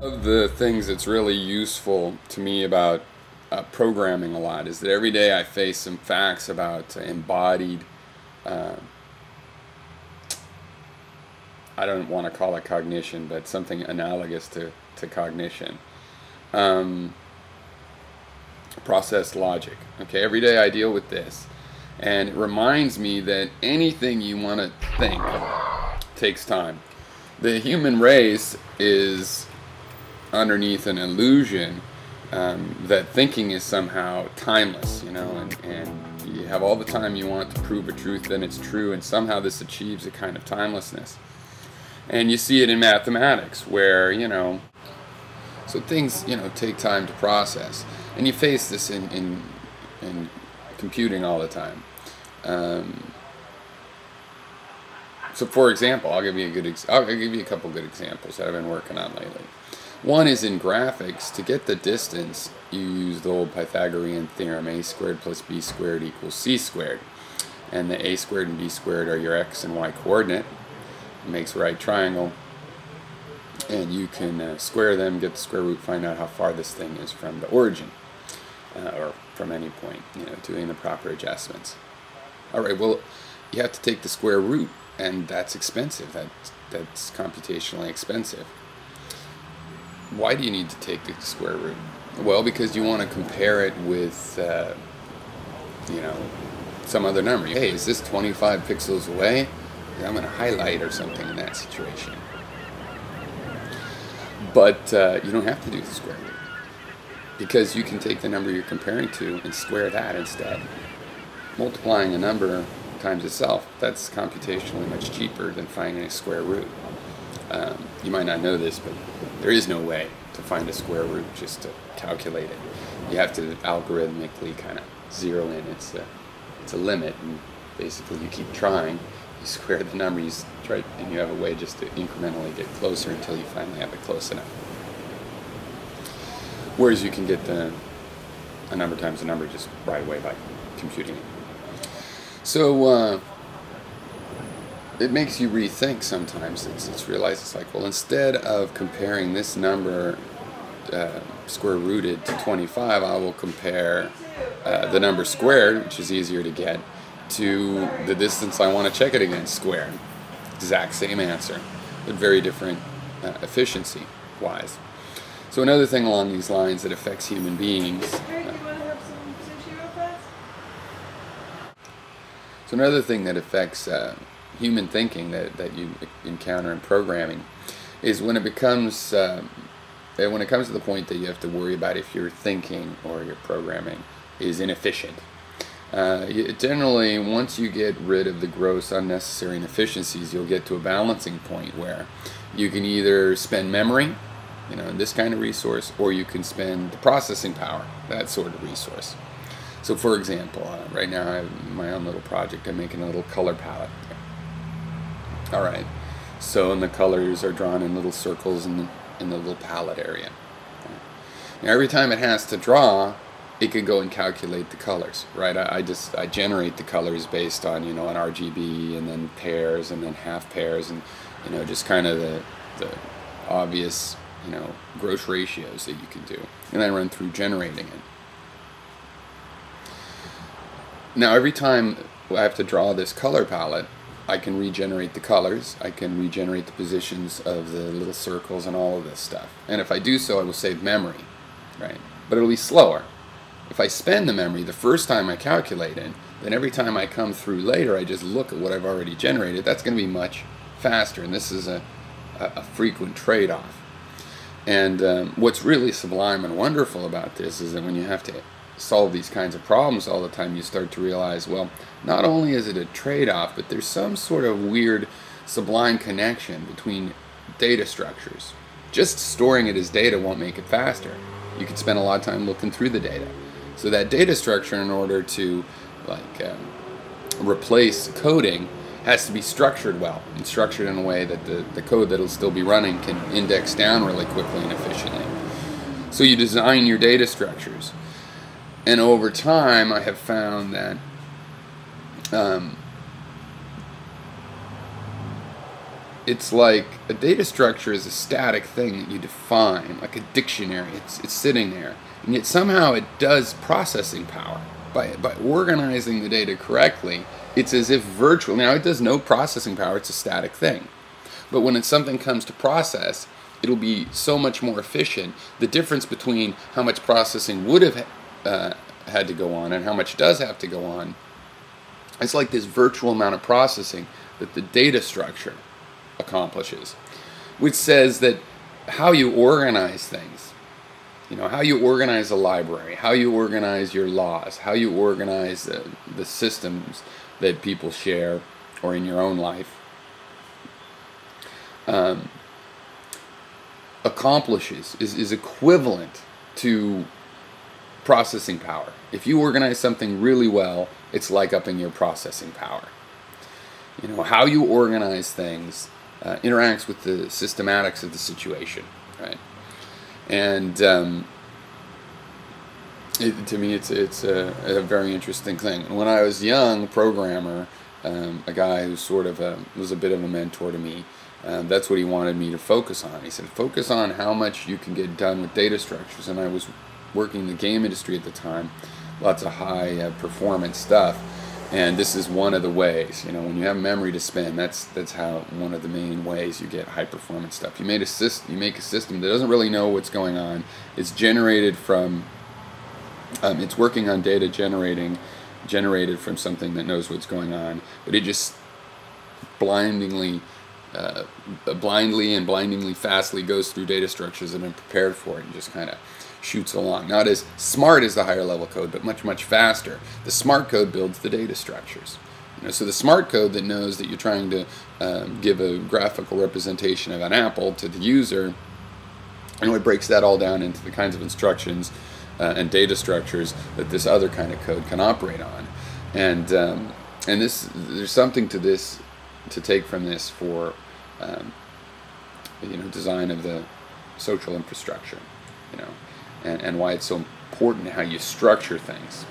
Of the things that's really useful to me about programming a lot is that every day I face some facts about embodied, uh, I don't want to call it cognition, but something analogous to cognition. Um, Process logic. Okay, every day I deal with this. And it reminds me that anything you want to think takes time. The human race is underneath an illusion that thinking is somehow timeless, and you have all the time you want to prove a truth, then it's true, and somehow this achieves a kind of timelessness. And you see it in mathematics, where, so things, take time to process. And you face this in computing all the time. So, for example, I'll give you a couple good examples that I've been working on lately. One is in graphics. To get the distance, you use the old Pythagorean theorem: a squared plus b squared equals c squared. And the a squared and b squared are your x and y coordinate. It makes a right triangle. And you can square them, get the square root, find out how far this thing is from the origin, or from any point, doing the proper adjustments. All right, well, you have to take the square root, and that's expensive. That's computationally expensive. Why do you need to take the square root? Well, because you want to compare it with, some other number. Hey, is this 25 pixels away? I'm going to highlight or something in that situation. But you don't have to do the square root, because you can take the number you're comparing to and square that instead. Multiplying a number times itself, that's computationally much cheaper than finding a square root. You might not know this, but there is no way to find a square root just to calculate it. You have to algorithmically kind of zero in. It's a limit, and basically you keep trying. You square the number, you try, and you have a way just to incrementally get closer until you finally have it close enough. Whereas you can get a number times a number just right away by computing it. So it makes you rethink sometimes. It's realized it's like, well, instead of comparing this number square rooted to 25, I will compare the number squared, which is easier to get, to the distance I want to check it against squared. Exact same answer, but very different efficiency-wise. So another thing along these lines that affects human beings. So another thing that affects human thinking that you encounter in programming is when it becomes to the point that you have to worry about if your thinking or your programming is inefficient. Generally, once you get rid of the gross unnecessary inefficiencies, you'll get to a balancing point where you can either spend memory, in this kind of resource, or you can spend the processing power, that sort of resource. So, for example, right now I have my own little project. I'm making a little color palette. All right, so and the colors are drawn in little circles in the little palette area. Now, every time it has to draw, it can go and calculate the colors, right? I generate the colors based on, an RGB, and then pairs, and then half pairs, and, just kind of the obvious, gross ratios that you can do. And then run through generating it. Now, every time I have to draw this color palette, I can regenerate the colors, I can regenerate the positions of the little circles and all of this stuff. And if I do so, I will save memory, right? But it'll be slower. If I spend the memory the first time I calculate it, then every time I come through later, I just look at what I've already generated. That's going to be much faster, and this is a frequent trade-off. And what's really sublime and wonderful about this is that when you have to solve these kinds of problems all the time, you start to realize, well, not only is it a trade-off, but there's some sort of weird sublime connection between data structures. Just storing it as data won't make it faster. You could spend a lot of time looking through the data. So that data structure, in order to replace coding, has to be structured well, and structured in a way that the code that'll still be running can index down really quickly and efficiently. So you design your data structures. And over time, I have found that it's like a data structure is a static thing that you define, like a dictionary. It's sitting there, and yet somehow it does processing power. By organizing the data correctly, it's as if virtual. Now it does no processing power, it's a static thing. But when something comes to process, it'll be so much more efficient. The difference between how much processing would have had to go on and how much does have to go on, it's like this virtual amount of processing that the data structure accomplishes, which says that how you organize things, how you organize a library, how you organize your laws, how you organize the systems that people share or in your own life, accomplishes, is equivalent to processing power. If you organize something really well, it's like upping your processing power. How you organize things interacts with the systematics of the situation, right? And to me, it's a very interesting thing. When I was young, programmer, a guy who sort of was a bit of a mentor to me, that's what he wanted me to focus on. He said, focus on how much you can get done with data structures. And I was working in the game industry at the time, lots of high performance stuff. And this is one of the ways, when you have memory to spend, that's how one of the main ways you get high performance stuff. You make a system that doesn't really know what's going on. It's generated from, it's working on data generated from something that knows what's going on, but it just blindingly fastly goes through data structures and are prepared for it and just kind of shoots along. Not as smart as the higher level code, but much, much faster. The smart code builds the data structures. So the smart code that knows that you're trying to give a graphical representation of an apple to the user, it breaks that all down into the kinds of instructions and data structures that this other kind of code can operate on. And there's something to this, to take from this for design of the social infrastructure, and why it's so important how you structure things.